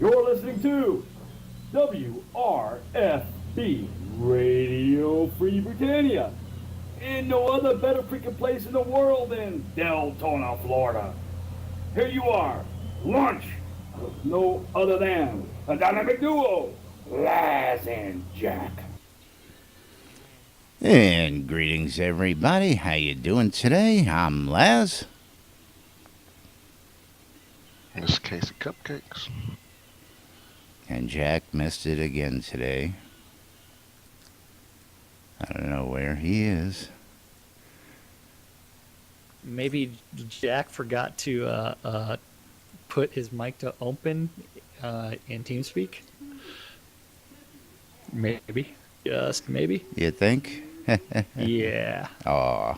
You're listening to WRFB Radio Free Britannia. And no other better freaking place in the world than Deltona, Florida. Here you are, launch of no other than a dynamic duo, Laz and Jack. And greetings, everybody. How you doing today? I'm Laz. This case of cupcakes. And Jack missed it again today. I don't know where he is. Maybe Jack forgot to put his mic to open in TeamSpeak. Maybe. Just maybe. You think? Yeah. Aw.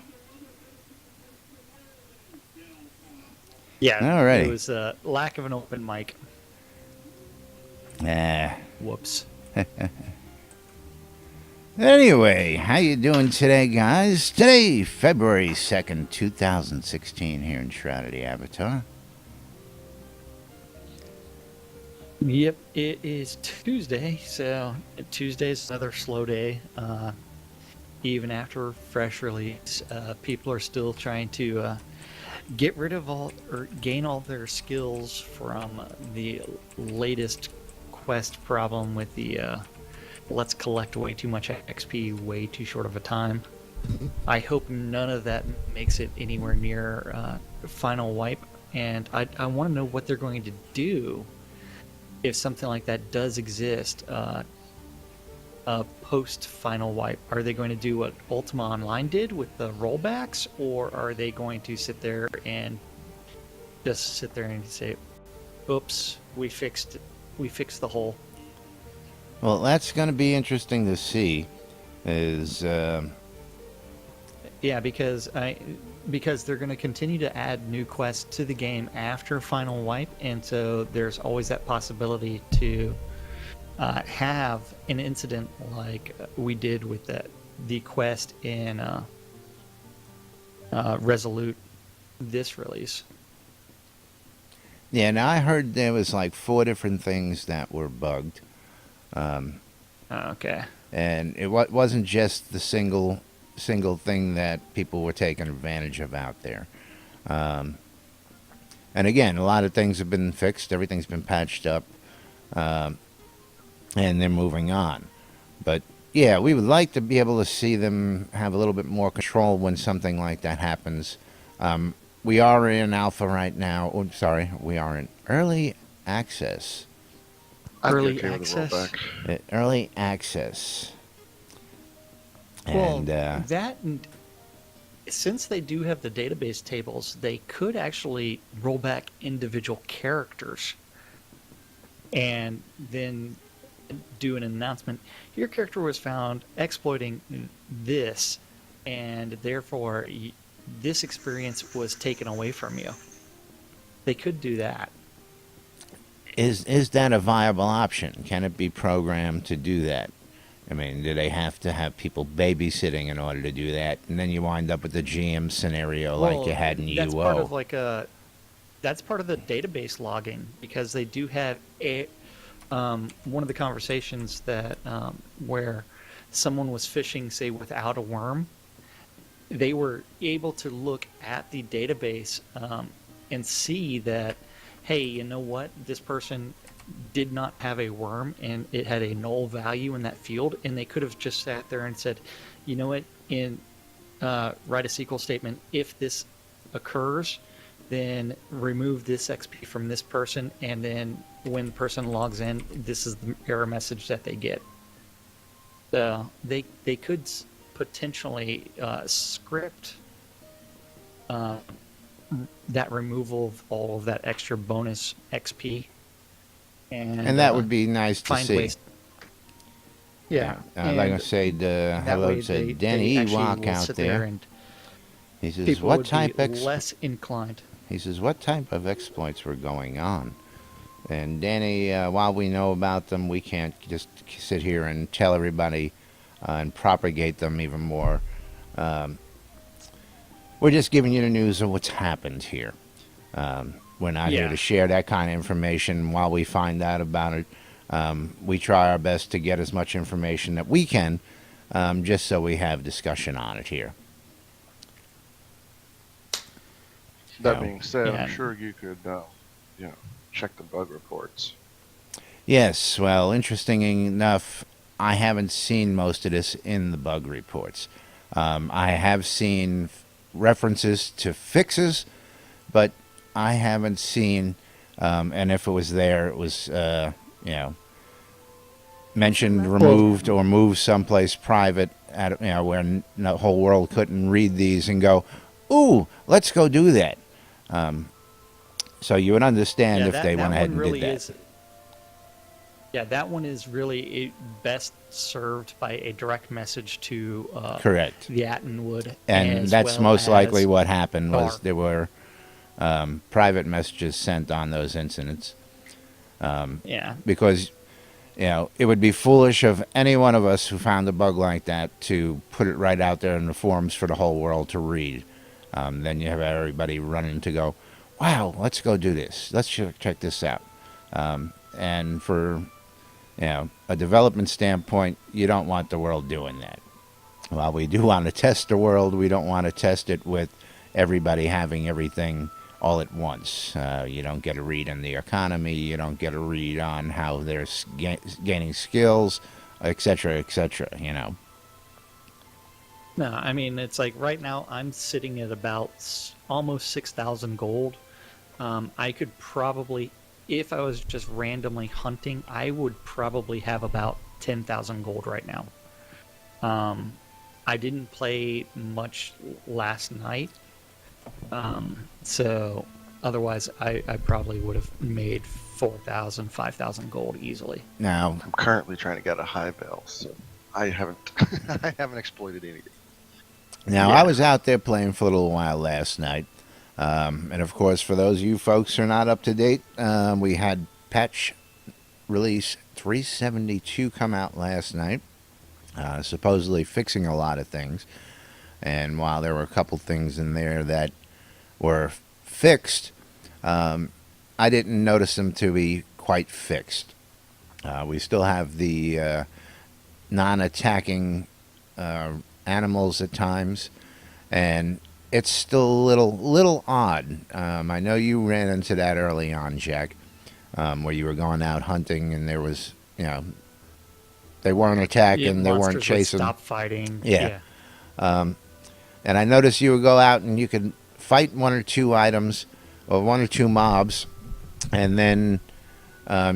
Yeah. Alrighty. It was a lack of an open mic. Whoops. Anyway, how you doing today, guys? Today, February 2nd, 2016, here in Shroud Avatar. Yep, it is Tuesday, so Tuesday's another slow day. Even after fresh release, people are still trying to get rid of all or gain all their skills from the latest quest problem with the let's collect way too much XP way too short of a time. I hope none of that makes it anywhere near final wipe, and I want to know what they're going to do if something like that does exist post final wipe. Are they going to do what Ultima Online did with the rollbacks, or are they going to sit there and say, oops, we fixed the hole? Well, that's going to be interesting to see. Yeah, because they're going to continue to add new quests to the game after final wipe, and so there's always that possibility to have an incident like we did with the quest in Resolute this release. Yeah, now I heard there was like 4 different things that were bugged. Okay. And it wasn't just the single thing that people were taking advantage of out there. And again, a lot of things have been fixed. Everything's been patched up. And they're moving on. But yeah, we would like to be able to see them have a little bit more control when something like that happens. We are in alpha right now. Oh, sorry, we are in early access. Early access. Early access. And that, since they do have the database tables, they could actually roll back individual characters and then do an announcement. Your character was found exploiting this, and therefore this experience was taken away from you. They could do that. Is that a viable option? Can it be programmed to do that? I mean, do they have to have people babysitting in order to do that? And then you wind up with the GM scenario like you had in UO. That's part of that's part of the database logging, because they do have one of the conversations that where someone was fishing, say, without a worm. They were able to look at the database and see that, hey, you know what? This person did not have a worm, and it had a null value in that field, and they could have just sat there and said, you know what? Write a SQL statement. If this occurs, then remove this XP from this person, and then when the person logs in, this is the error message that they get. So they could potentially script that removal of all of that extra bonus XP, and that would be nice to see. Ways. Yeah, like I said, hello to Denny Ewok out there. And he says, "What type less inclined?" He says, "What type of exploits were going on?" And Danny, while we know about them, we can't just sit here and tell everybody and propagate them even more. We're just giving you the news of what's happened here. We're not here to share that kind of information. While we find out about it, we try our best to get as much information that we can, just so we have discussion on it here. That So, being said, Yeah. I'm sure you could, check the bug reports. yes, well, interesting enough, I haven't seen most of this in the bug reports. I have seen references to fixes, but I haven't seen, and if it was there, it was, mentioned, removed, or moved someplace private, where the whole world couldn't read these and go, "Ooh, let's go do that." So you would understand if they went ahead and did that. Yeah, that one is really best served by a direct message to Correct. the Attonwood. And as that's well most likely as what happened was Gar. there were private messages sent on those incidents. Yeah. Because, it would be foolish of any one of us who found a bug like that to put it right out there in the forums for the whole world to read. Then you have everybody running to go, wow, let's go do this. Let's check this out. And for, a development standpoint, you don't want the world doing that. While we do want to test the world, we don't want to test it with everybody having everything all at once. You don't get a read on the economy. You don't get a read on how they're gaining skills, etc., etc., No, I mean, it's like right now I'm sitting at about almost 6,000 gold. I could probably, if I was just randomly hunting, I would probably have about 10,000 gold right now. I didn't play much last night. So otherwise I probably would have made 4,000, 5,000 gold easily. Now, I'm currently trying to get a high bell, so I haven't I haven't exploited anything. I was out there playing for a little while last night. And of course, for those of you folks who are not up to date, we had patch release 372 come out last night, supposedly fixing a lot of things. And while there were a couple things in there that were fixed, I didn't notice them to be quite fixed. We still have the non-attacking animals at times, and it's still a little odd. I know you ran into that early on, Jack, where you were going out hunting and there was, they weren't attacking, they weren't chasing. Stop fighting. Yeah. And I noticed you would go out and you could fight one or two items or one or two mobs, and then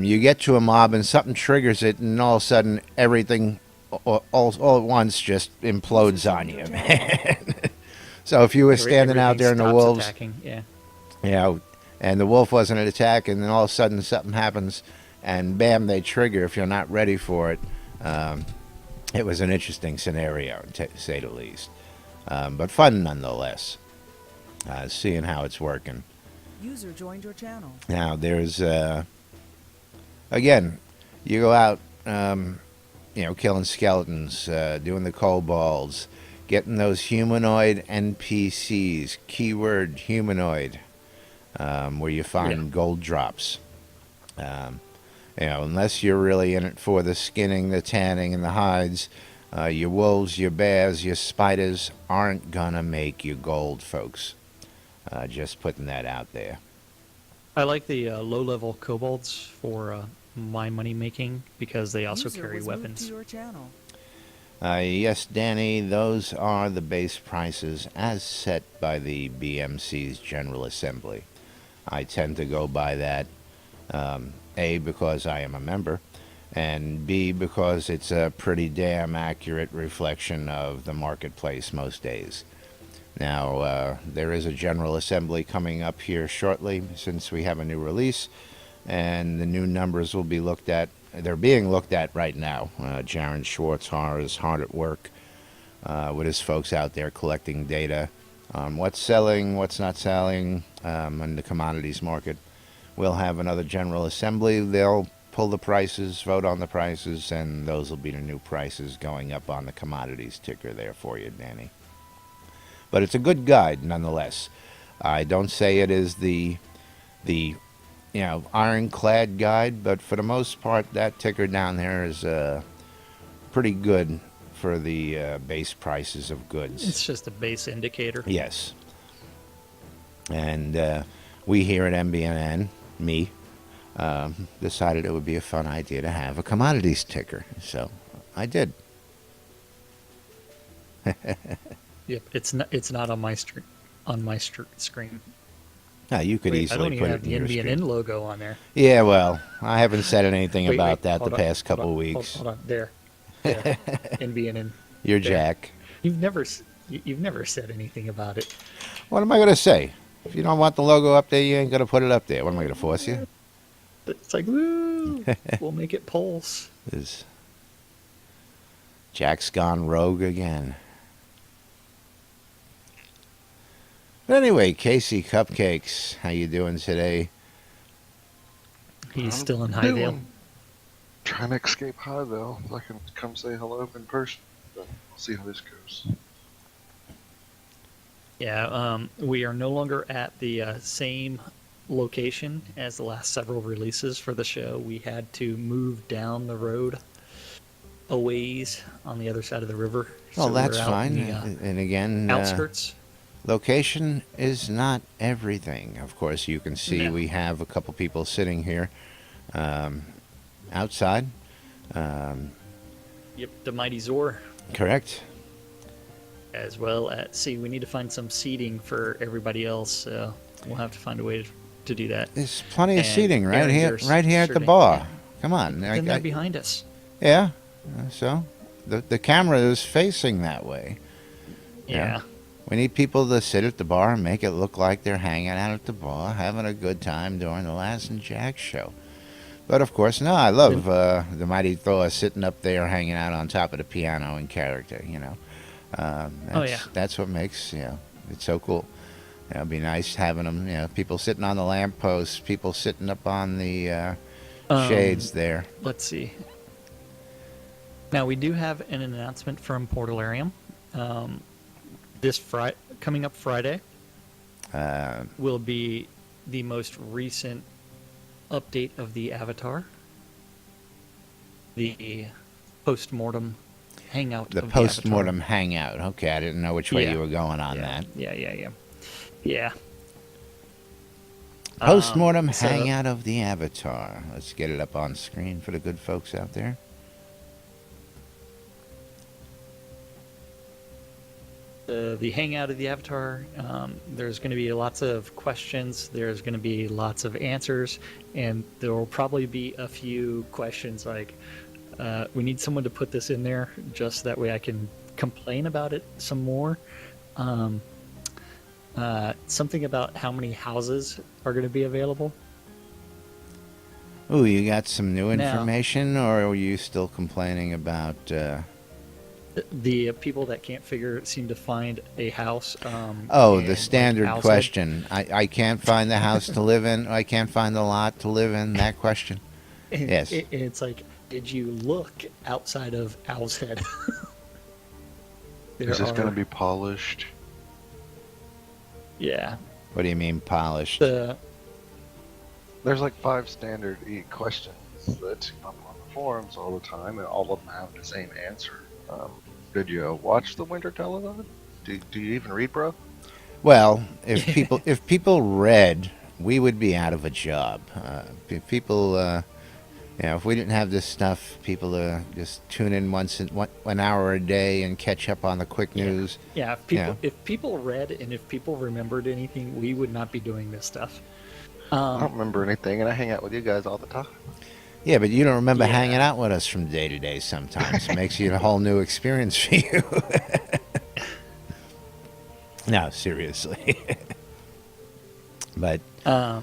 you get to a mob and something triggers it, and all of a sudden everything all at once just implodes on you, man. So if you were standing out there in the wolves, attacking. Yeah. And the wolf wasn't an attack, and then all of a sudden something happens, and bam, they trigger if you're not ready for it. It was an interesting scenario, to say the least. But fun nonetheless, seeing how it's working. User joined your channel. Now, there's, again, you go out, killing skeletons, doing the kobolds, getting those humanoid NPCs, keyword humanoid, where you find gold drops. Unless you're really in it for the skinning, the tanning, and the hides, your wolves, your bears, your spiders aren't gonna make you gold, folks. Just putting that out there. I like the low-level kobolds for my money making because they also User carry was moved weapons. to your channel. Yes, Danny, those are the base prices as set by the BMC's General Assembly. I tend to go by that, A, because I am a member, and B, because it's a pretty damn accurate reflection of the marketplace most days. Now, there is a General Assembly coming up here shortly since we have a new release, and the new numbers will be looked at. They're being looked at right now. Jaron Schwartz is hard at work with his folks out there collecting data on what's selling, what's not selling in the commodities market. We'll have another General Assembly. They'll pull the prices, vote on the prices, and those will be the new prices going up on the commodities ticker there for you, Danny. But it's a good guide nonetheless. I don't say it is the the ironclad guide, but for the most part, that ticker down there is pretty good for the base prices of goods. It's just a base indicator. Yes. And we here at NBNN, me, decided it would be a fun idea to have a commodities ticker. So I did. Yep, it's not on my screen. Now, you could Wait, I easily don't even put have it the in your NBNN screen. logo on there. Yeah, well, I haven't said anything Wait, about wait, that the hold on, past hold couple on, weeks. Hold on, there. NBNN. You're there. Jack. You've never said anything about it. What am I going to say? If you don't want the logo up there, you ain't going to put it up there. What am I going to force you? It's like, woo, we'll make it pulse. Is Jack's gone rogue again. But anyway, Casey Cupcakes, how you doing today? He's I'm still in Highvale. doing- Trying to escape Highvale so I can come say hello in person. But we'll see how this goes. Yeah, we are no longer at the same location as the last several releases for the show. We had to move down the road a ways on the other side of the river. Well, So that's we're out fine. in the, And again, outskirts. location is not everything. Of course, you can see No. we have a couple people sitting here outside. Yep, the Mighty Zor, Correct. as well as, see, we need to find some seating for everybody else. So we'll have to find a way to do that. There's plenty of And seating right Aaron, here, yours right here at the shooting, bar. yeah. Come on. Then they're behind us. Yeah. So the camera is facing that way. Yeah. We need people to sit at the bar and make it look like they're hanging out at the bar, having a good time during the Laz and Jack show. But of course, no, I love the Mighty Thor sitting up there hanging out on top of the piano in character, That's what makes, it's so cool. It'd be nice having them, people sitting on the lampposts, people sitting up on the shades there. Let's see. Now we do have an announcement from Portalarium. Coming up Friday will be the most recent update of the Avatar. The post-mortem hangout. The of post-mortem hangout. Okay, I didn't know which way you were going on yeah. that. Yeah. Post-mortem So- hangout of the Avatar. Let's get it up on screen for the good folks out there. The hangout of the Avatar. There's going to be lots of questions. There's going to be lots of answers, and there will probably be a few questions like, "We need someone to put this in there, just that way I can complain about it some more." Something about how many houses are going to be available. Ooh, you got some new Now- information, or are you still complaining about? The people that can't seem to find a house. The and, standard house question. I can't find the house to live in. I can't find the lot to live in. That question. And Yes. it's like, did you look outside of Owl's Head? Is this going to be polished? Yeah. What do you mean polished? The There's like 5 standard questions that come up on the forums all the time, and all of them have the same answer. Did you watch the Winter Telethon? Do you even read, bro? Well, if people read, we would be out of a job. If people, if we didn't have this stuff, people just tune in once in 1 hour a day and catch up on the quick news. Yeah, if people read and if people remembered anything, we would not be doing this stuff. I don't remember anything, and I hang out with you guys all the time. Yeah, but you don't remember Yeah. hanging out with us from day to day sometimes. It makes it a whole new experience for you. No, seriously. But I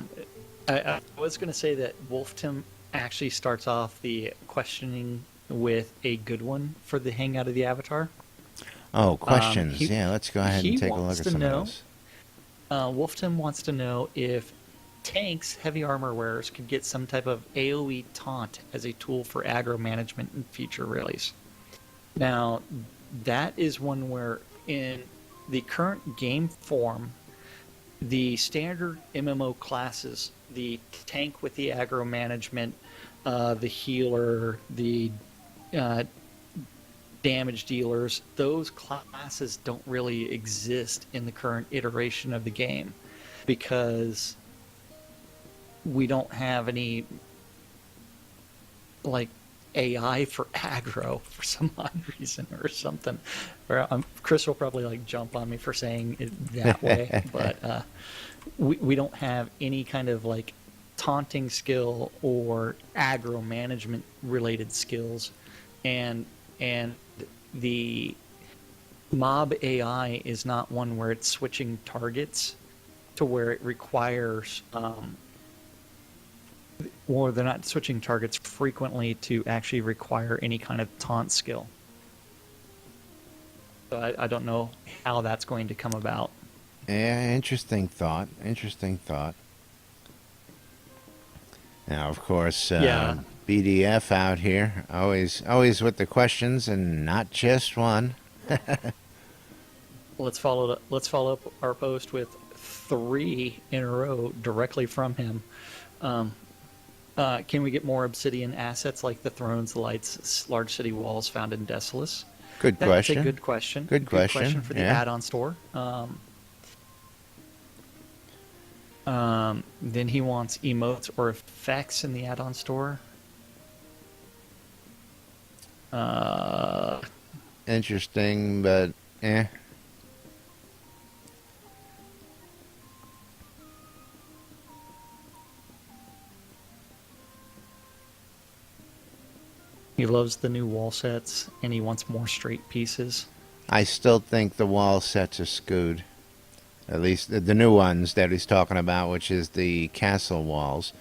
was going to say that Wolf Tim actually starts off the questioning with a good one for the hangout of the Avatar. questions. he- Yeah, let's go ahead he and take a look wants at to some know- of those. Wolf Tim wants to know if tanks, heavy armor wearers, could get some type of AoE taunt as a tool for aggro management in future release. Now, that is one where in the current game form, the standard MMO classes, the tank with the aggro management, the healer, the uh, damage dealers, those classes don't really exist in the current iteration of the game because we don't have any like AI for aggro for some odd reason or something. Or Chris will probably like jump on me for saying it that way, but we don't have any kind of like taunting skill or aggro management related skills, and the mob AI is not one where it's switching targets to where it requires or they're not switching targets frequently to actually require any kind of taunt skill. So I don't know how that's going to come about. Yeah, interesting thought. Interesting thought. Now, of course, Yeah. BDF out here, always with the questions, and not just one. Let's follow up our post with 3 in a row directly from him. Can we get more Obsidian assets like the thrones, the lights, large city walls found in Desolus? Good That's question. a good question. Good question. For the Yeah. add-on store. Then he wants emotes or effects in the add-on store. Interesting, but eh. He loves the new wall sets, and he wants more straight pieces. I still think the wall sets are screwed. At least the new ones that he's talking about, which is the castle walls.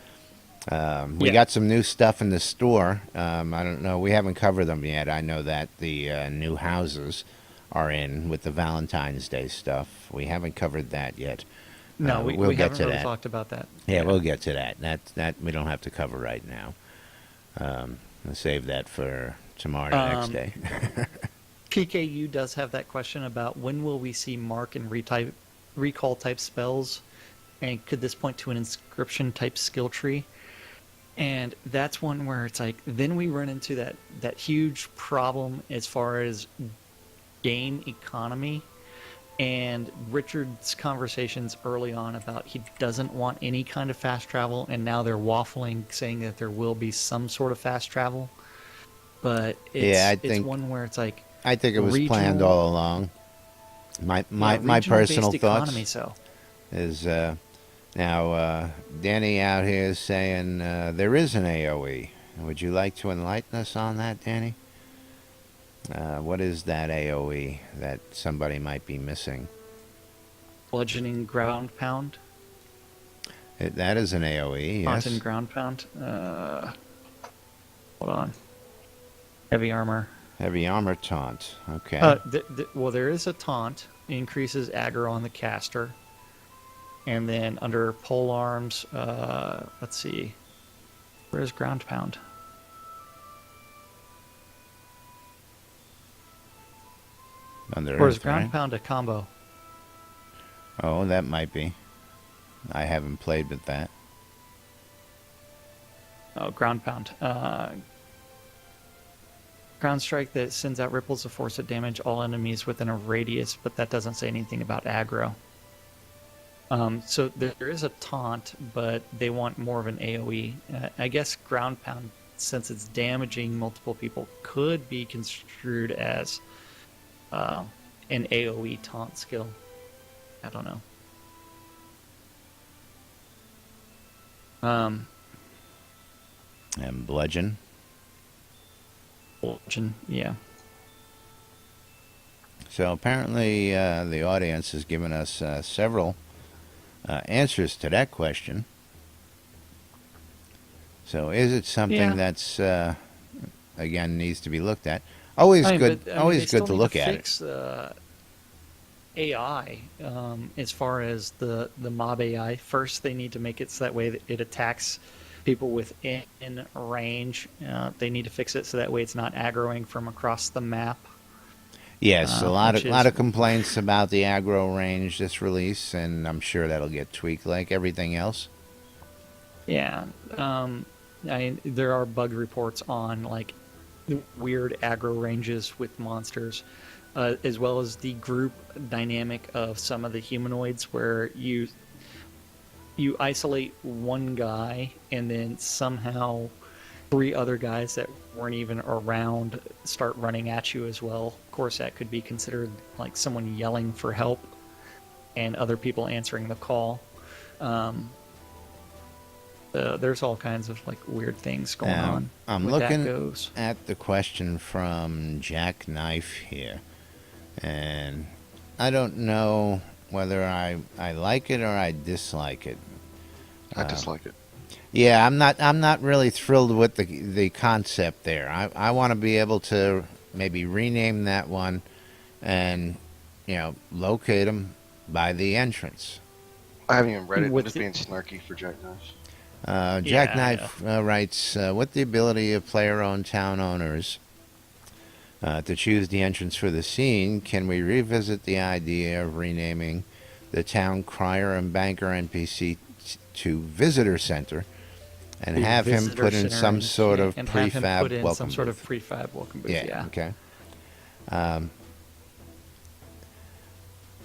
We Yeah. got some new stuff in the store. I don't know. We haven't covered them yet. I know that the new houses are in with the Valentine's Day stuff. We haven't covered that yet. No, we'll we get haven't to really that. talked about that. Yeah, we'll get to that. That we don't have to cover right now. We'll save that for tomorrow, the next day. PKU does have that question about when will we see mark and recall type spells, and could this point to an inscription type skill tree? And that's one where it's like, then we run into that huge problem as far as game economy. And Richard's conversations early on about he doesn't want any kind of fast travel, and now they're waffling, saying that there will be some sort of fast travel. But it's one where it's like, I think it was planned regional- all along. My regional-based personal economy, thoughts so. is now Danny out here is saying there is an AOE. Would you like to enlighten us on that, Danny? What is that AOE that somebody might be missing? Bludgeoning ground pound. That is an AOE, yes. Taunt and ground pound. Hold on. Heavy armor. Heavy armor taunt. Okay. Well, there is a taunt. Increases aggro on the caster. And then under pole arms, let's see. Where's ground pound? Under Or is Earth, ground right? pound a combo? Oh, that might be. I haven't played with that. Oh, ground pound. Ground strike that sends out ripples of force that damage all enemies within a radius, but that doesn't say anything about aggro. So there is a taunt, but they want more of an AoE. I guess ground pound, since it's damaging multiple people, could be construed as an AoE taunt skill. I don't know. And bludgeon. Bludgeon, yeah. So apparently the audience has given us several answers to that question. So is it something Yeah. that's again needs to be looked at? Always good. Always good to look at fix, AI as far as the mob AI. First, they need to make it so that way that it attacks people within range. They need to fix it so that way it's not aggroing from across the map. Yes, a which lot is of complaints about the aggro range this release, and I'm sure that'll get tweaked like everything else. yeah. There are bug reports on like weird aggro ranges with monsters, as well as the group dynamic of some of the humanoids, where you isolate one guy and then somehow three other guys that weren't even around start running at you as well. Of course, that could be considered like someone yelling for help and other people answering the call. There's all kinds of like weird things going on. I'm with that looking goes. at the question from Jackknife here, and I don't know whether I like it or I dislike it. I dislike it. Yeah, I'm not really thrilled with the concept there. I want to be able to maybe rename that one, and locate them by the entrance. I haven't even read it. I'm With just the- being snarky for Jackknife. Jackknife writes, with the ability of player-owned town owners to choose the entrance for the scene, can we revisit the idea of renaming the town crier and banker NPC to visitor center, and The have him visitor put in center some sort of and have him prefab put in welcome some sort booth? of prefab welcome booth. Yeah. Yeah. Okay.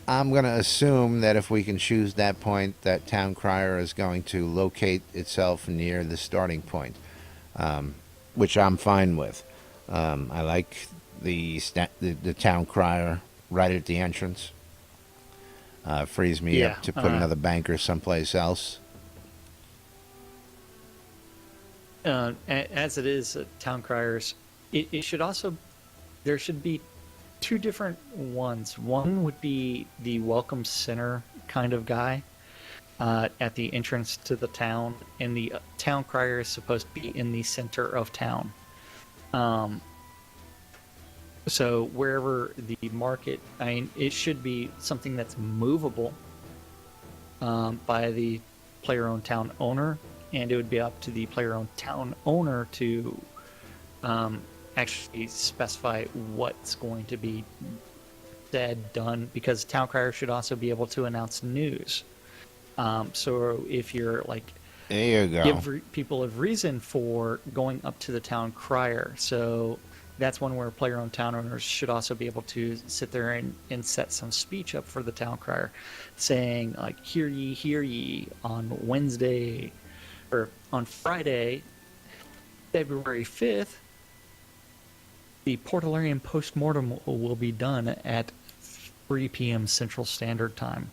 I'm going to assume that if we can choose that point, that town crier is going to locate itself near the starting point, which I'm fine with. I like the town crier right at the entrance. Frees me Yeah, up to put another banker someplace else. As it is, town criers, it should also, there should be two different ones. One would be the welcome center kind of guy at the entrance to the town, and the town crier is supposed to be in the center of town. So wherever the market, it should be something that's movable by the player-owned town owner, and it would be up to the player-owned town owner to actually specify what's going to be said, done, because town crier should also be able to announce news. So if you're like, There you go. give people a reason for going up to the town crier. So that's one where player-owned town owners should also be able to sit there and set some speech up for the town crier, saying like, hear ye, on Wednesday, or on Friday, February 5th, the Portalarian postmortem will be done at 3 p.m. Central Standard Time.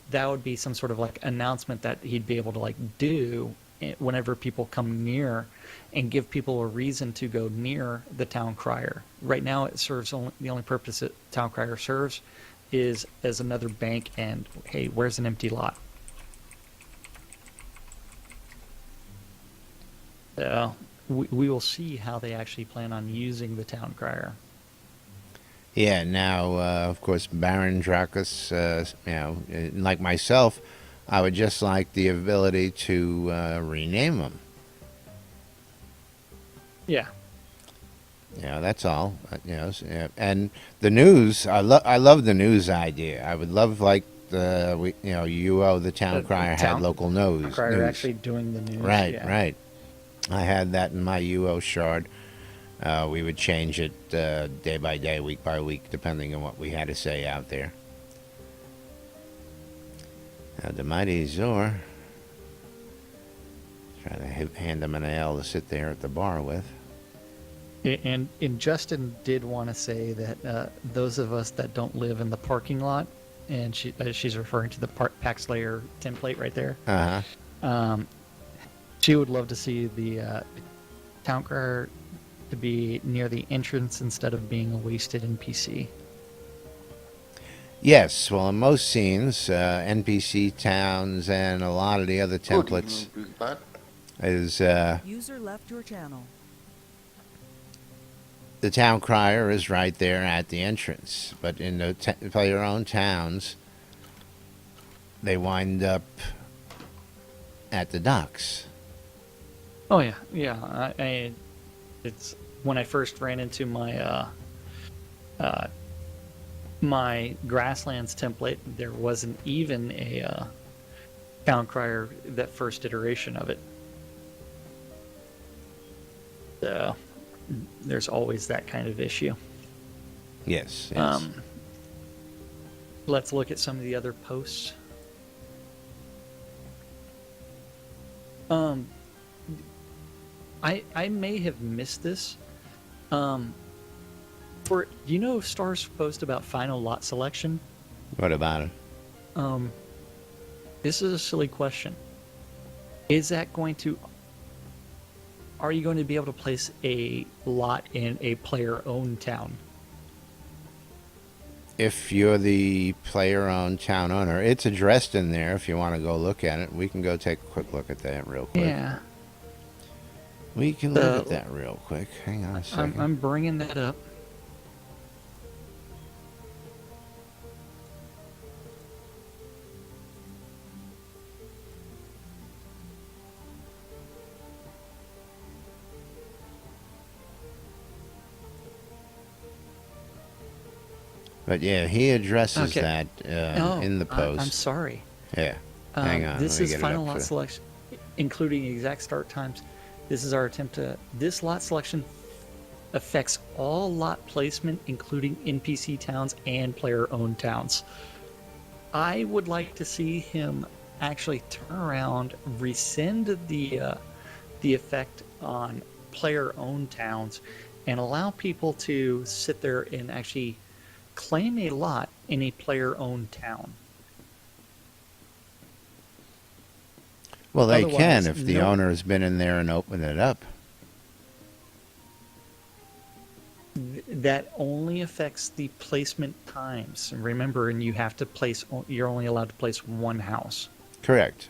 That would be some sort of like announcement that he'd be able to like do whenever people come near, and give people a reason to go near the town crier. Right now, it serves the only purpose that town crier serves is as another bank, and hey, where's an empty lot? So we will see how they actually plan on using the town crier. Yeah, now, of course, Baron Dracus, like myself, I would just like the ability to rename them. Yeah. That's all. And the news, I love the news idea. I would love, like, the town crier had local news. Crier news. actually doing the news. Right, yeah. right. I had that in my UO shard. We would change it day by day, week by week, depending on what we had to say out there. The mighty Zor, trying to hand him an ale to sit there at the bar with. And Justin did want to say that those of us that don't live in the parking lot, and she's referring to the Pack Slayer template right there. She would love to see the town crier to be near the entrance instead of being a wasted NPC. Yes, well, in most scenes, NPC towns and a lot of the other templates is User left your channel. the town crier is right there at the entrance. But in the player-owned towns, they wind up at the docks. Oh yeah. It's when I first ran into my my grasslands template, there wasn't even a town crier, that first iteration of it. So there's always that kind of issue. Yes. Yes. Let's look at some of the other posts. I may have missed this. For Star's post about final lot selection. What about it? This is a silly question. Are you going to be able to place a lot in a player-owned town? If you're the player-owned town owner, it's addressed in there. If you want to go look at it, we can go take a quick look at that real quick. Yeah. We can look at that real quick. Hang on a second. I'm bringing that up. But yeah, he addresses Okay. that in the post. I'm sorry. Yeah. Hang on. This let me is get it final up lot for- selection, including exact start times. This is our attempt to. This lot selection affects all lot placement, including NPC towns and player-owned towns. I would like to see him actually turn around, rescind the effect on player-owned towns, and allow people to sit there and actually claim a lot in a player-owned town. Well, they Otherwise, can if the no- owner has been in there and opened it up. That only affects the placement times. And remember, and you have to place. You're only allowed to place one house. Correct.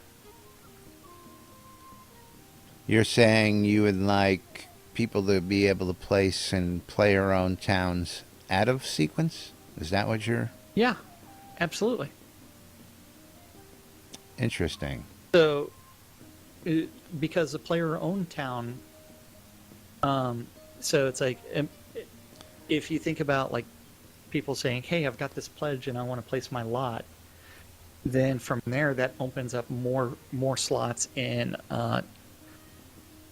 You're saying you would like people to be able to place in player-owned towns out of sequence? Is that what you're... Yeah, absolutely. Interesting. So, because the player-owned town, so it's like, if you think about like people saying, "Hey, I've got this pledge and I want to place my lot," then from there that opens up more slots in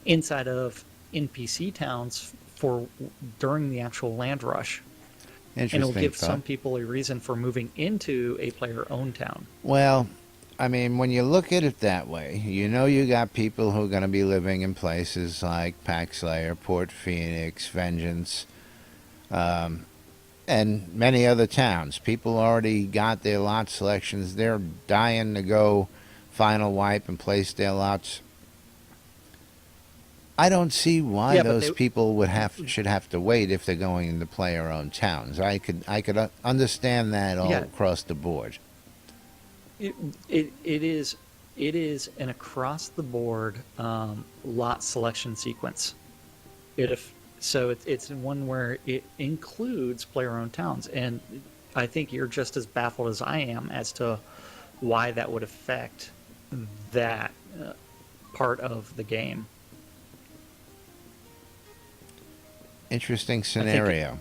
inside of NPC towns for during the actual land rush, and Interesting it'll give thought. some people a reason for moving into a player-owned town. Well, I mean, when you look at it that way, you got people who are going to be living in places like Pack Slayer, Port Phoenix, Vengeance, and many other towns. People already got their lot selections. They're dying to go final wipe and place their lots. I don't see why Yeah, but those they- people should have to wait if they're going into player-owned towns. I could understand that all Yeah. across the board. It is an across the board lot selection sequence. It's one where it includes player-owned towns, and I think you're just as baffled as I am as to why that would affect that part of the game. Interesting scenario.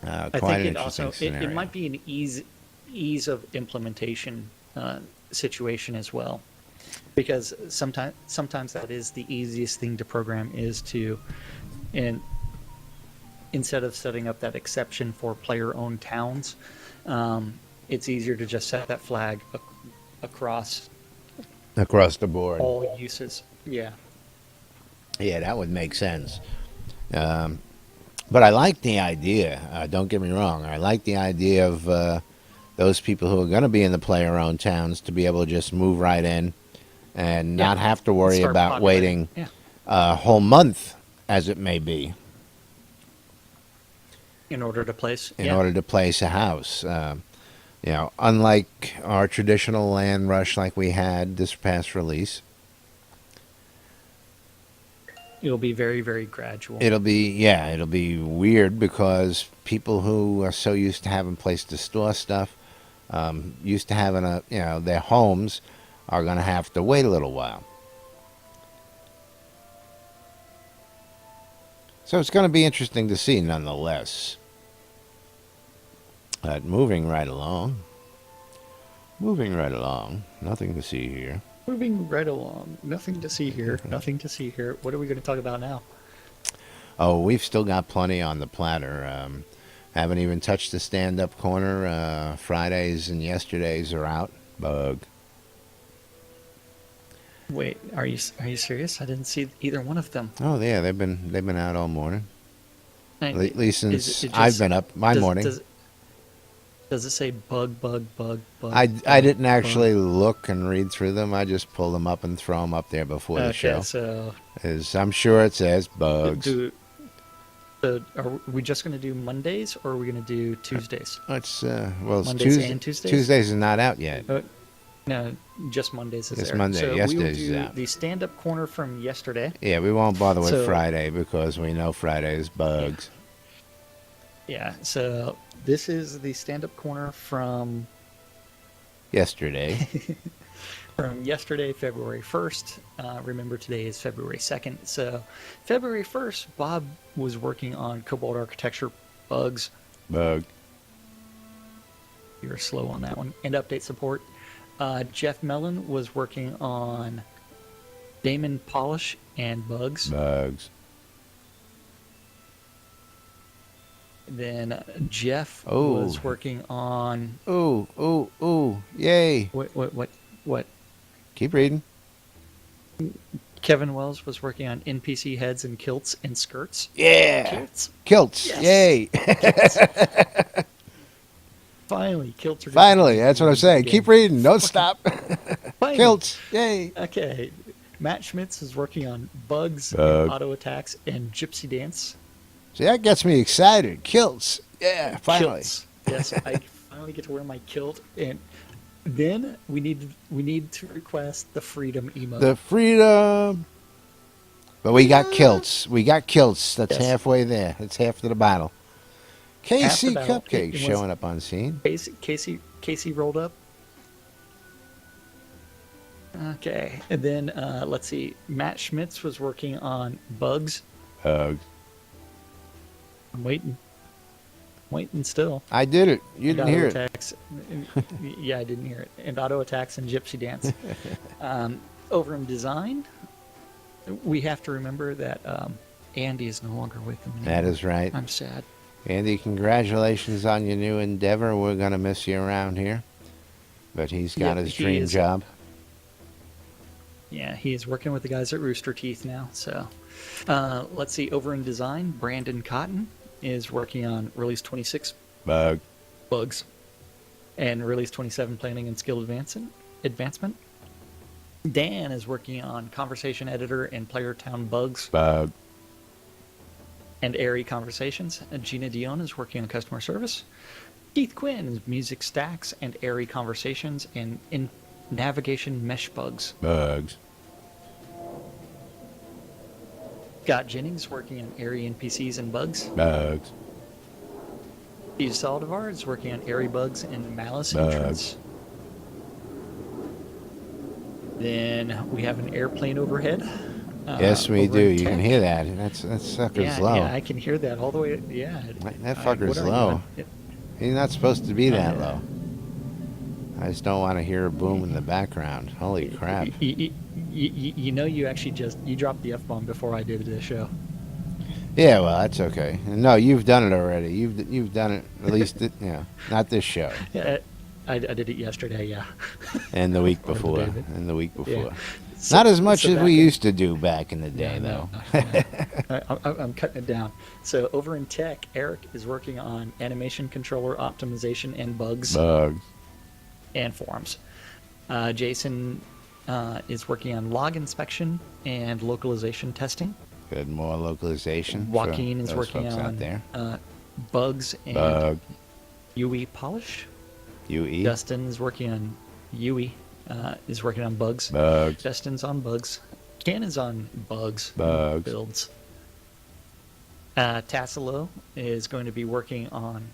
I Quite think an it interesting also scenario. it might be an ease of implementation situation as well, because sometimes that is the easiest thing to program is to, and instead of setting up that exception for player-owned towns, it's easier to just set that flag across Across the board. all uses. Yeah. Yeah, that would make sense. But I like the idea. Don't get me wrong. I like the idea of those people who are going to be in the player-owned towns to be able to just move right in and not have to worry Start about populating. waiting Yeah. a whole month, as it may be, In order to place. in yeah. order to place a house. Unlike our traditional land rush like we had this past release, It'll be very, very gradual. it'll be weird because people who are so used to having place to store stuff, used to having their homes, are going to have to wait a little while. So it's going to be interesting to see, nonetheless. But moving right along. Moving right along. Nothing to see here. Moving right along. Nothing to see here. Nothing to see here. What are we going to talk about now? Oh, we've still got plenty on the platter. Haven't even touched the stand-up corner. Fridays and yesterdays are out. Bug. Wait, are you serious? I didn't see either one of them. Oh yeah, they've been out all morning. At At least since I've been up. My morning. Does it say bug, bug, bug, bug? I didn't actually look and read through them. I just pull them up and throw them up there before the show. So I'm sure it says bugs. Are we just going to do Mondays or are we going to do Tuesdays? It's Mondays and Tuesdays? Tuesdays is not out yet. No, just Mondays is It's there. Monday. So Yesterday's we is will do out. the stand-up corner from yesterday. Yeah, we won't bother with So- Friday because we know Friday is bugs. Yeah, so this is the stand-up corner from Yesterday. yesterday, February 1st. Remember, today is February 2nd. So February 1st, Bob was working on Cobalt Architecture bugs. Bug. You were slow on that one. And update support. Jeff Mellon was working on Damon Polish and bugs. Bugs. Then Jeff Oh. was working on Ooh. Yay. what? Keep reading. Kevin Wells was working on NPC heads and kilts and skirts. Yeah. Kilts. Kilts. Yes. Yay. Finally, kilts are. Finally, that's what I'm saying. Keep reading. Don't stop. Finally. Kilts. Yay. Okay. Matt Schmitz is working on bugs, Bug. and auto attacks, and gypsy dance. See, that gets me excited. Kilts. Yeah, finally. Kilts. Yes, I finally get to wear my kilt, and then we need to request the freedom emote. The freedom. But we got kilts. We got kilts. That's Yes. halfway there. It's half to the battle. KC battle. Cupcake It was- showing up on scene. Casey rolled up. Okay, and then let's see. Matt Schmitz was working on bugs. Bugs. I'm waiting still. I did it. You And didn't hear auto it. attacks. Yeah, I didn't hear it. And auto attacks and gypsy dance. Over in design, we have to remember that Andy is no longer with them anymore. That is right. I'm sad. Andy, congratulations on your new endeavor. We're going to miss you around here. But he's got Yeah, his he dream is. job. Yeah, he is working with the guys at Rooster Teeth now. So let's see. Over in design, Brandon Cotton is working on Release 26 Bug. bugs and Release 27 planning and skill advancement. Dan is working on Conversation Editor and Player Town bugs Bug. and Airy Conversations. And Gina Dion is working on customer service. Keith Quinn is Music Stacks and Airy Conversations and in Navigation Mesh bugs. Bugs. Scott Jennings working on Airy NPCs and bugs. Bugs. Steve Saldivar is working on Airy bugs and Malice Bugs. entrance. Then we have an airplane overhead. Yes, we over do. in You can tech. hear that. That sucker's Yeah, low. yeah, I can hear that all the way. Yeah, That fucker's low. He's not supposed to be that low. I just don't want to hear a boom in the background. Holy crap. You know, you actually you dropped the F-bomb before I did the show. Yeah, well, that's okay. No, you've done it already. You've done it at least, not this show, Yeah, I did it yesterday. Yeah. and the week Or the before, day that- and the week before. Yeah. Not as much so as back we in- used to do back in the day, though. I'm cutting it down. So over in tech, Eric is working on animation controller optimization and bugs Bugs. and forms. Jason is working on log inspection and localization testing. Good, more localization. for Joaquin is those working folks out on there. bugs and Bug. UE polish. UE. Dustin is working on UE. Is working on bugs. Bugs. Justin's on bugs. Ken is on bugs. Bugs. Builds. Tassilo is going to be working on.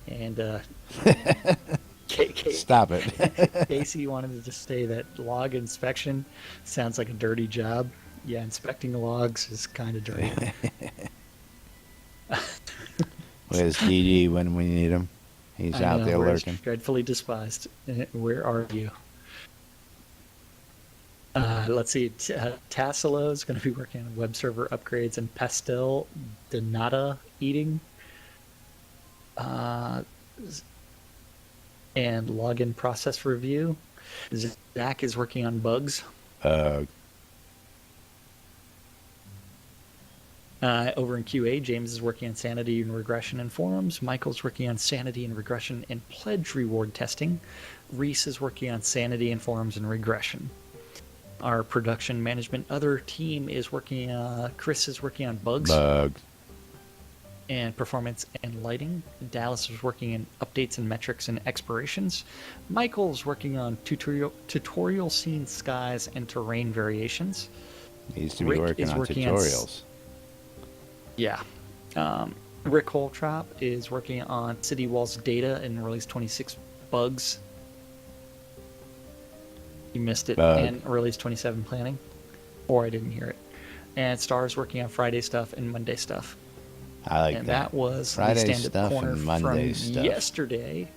And Stop it. Casey wanted to just say that log inspection sounds like a dirty job. Yeah, inspecting logs is kind of dirty. Where's DD when we need him? He's I out know, there where's lurking. dreadfully despised. Where are you? Let's see. Tassilo is going to be working on web server upgrades and pastel donata eating. And login process review. Zach is working on bugs. Over in QA, James is working on sanity and regression and forums. Michael's working on sanity and regression and pledge reward testing. Reese is working on sanity and forums and regression. Our production management other team is working. Chris is working on bugs and performance and lighting. Dallas is working on updates and metrics and expirations. Michael's working on tutorial scene skies and terrain variations. Needs to be Rick working is on working on tutorials. Yeah. Rick Holtrop is working on City Walls data and release 26 bugs. You missed it. Bug. And release 27 planning. Or I didn't hear it. And Star is working on Friday stuff and Monday stuff. I like And that. that was Friday the stand-up stuff corner and Monday from stuff. yesterday,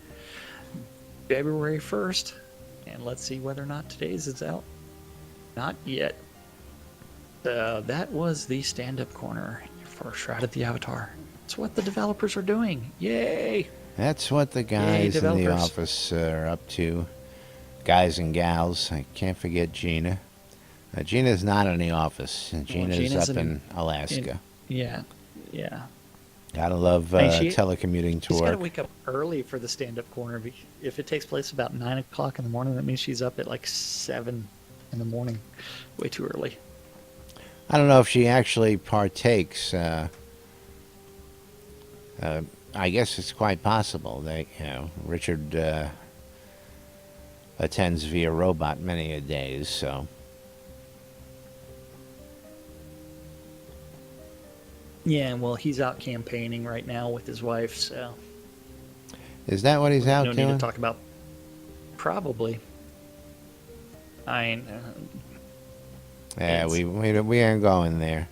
February 1st. And let's see whether or not today's is out. Not yet. That was the stand-up corner for Shroud of the Avatar. It's what the developers are doing. Yay! That's what the guys in the developers. office are up to. Guys and gals. I can't forget Gina. Gina's not in the office. Gina's Gina's up in Alaska. Yeah. Gotta love And she- telecommuting to She's got to work. wake up early for the stand-up corner. If it takes place about 9 o'clock in the morning, that means she's up at like 7 in the morning. Way too early. I don't know if she actually partakes. I guess it's quite possible that Richard attends via robot many a days. So Yeah, well, he's out campaigning right now with his wife, so is that what he's out no need doing? to talk about. Probably. Yeah, It's- we ain't going there.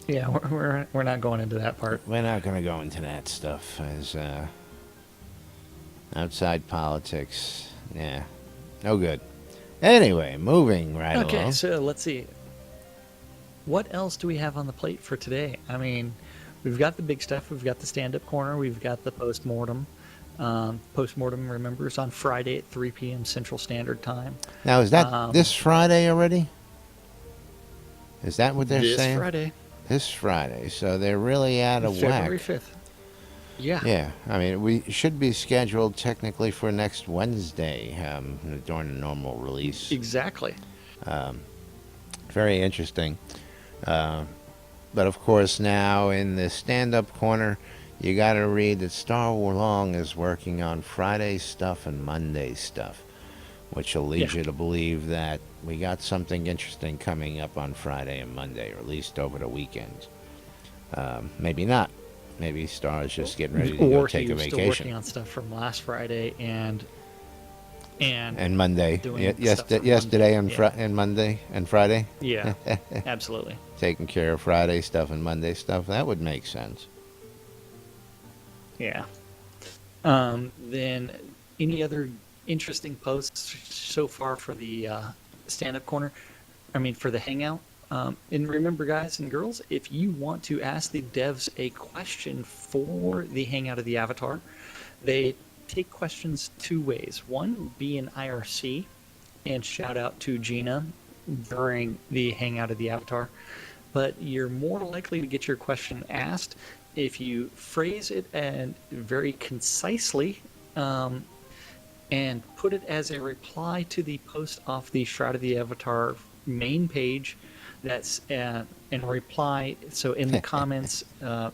Yeah, we're not going into that part. We're not going to go into that stuff as outside politics. Yeah, no good. Anyway, moving right Okay, along. so let's see. What else do we have on the plate for today? I mean, we've got the big stuff. We've got the stand-up corner. We've got the post-mortem. Post-mortem, remember, is on Friday at 3 p.m. Central Standard Time. Now, is that this Friday already? Is that what they're This saying? Friday, This Friday. So they're really out of February whack. 5th. Yeah. Yeah, I mean, we should be scheduled technically for next Wednesday during the normal release. Exactly. Very interesting. But of course, now in the stand-up corner, you got to read that Star Wars Long is working on Friday stuff and Monday stuff, which will lead Yeah. you to believe that we got something interesting coming up on Friday and Monday, or at least over the weekend. Maybe not. Maybe Star's just getting ready to go Or take he a was still working vacation. on stuff from last Friday and And Monday, doing stuff for yesterday and, Monday, yeah. and Monday and Friday, yeah, absolutely. taking care of Friday stuff and Monday stuff. That would make sense. Yeah. Then any other interesting posts so far for the stand-up corner? I mean, for the hangout. And remember, guys and girls, if you want to ask the devs a question for the hangout of the avatar, they take questions two ways. One, be an IRC and shout out to Gina during the hangout of the avatar. But you're more likely to get your question asked if you phrase it and very concisely and put it as a reply to the post off the Shroud of the Avatar main page. That's in reply. So in the comments,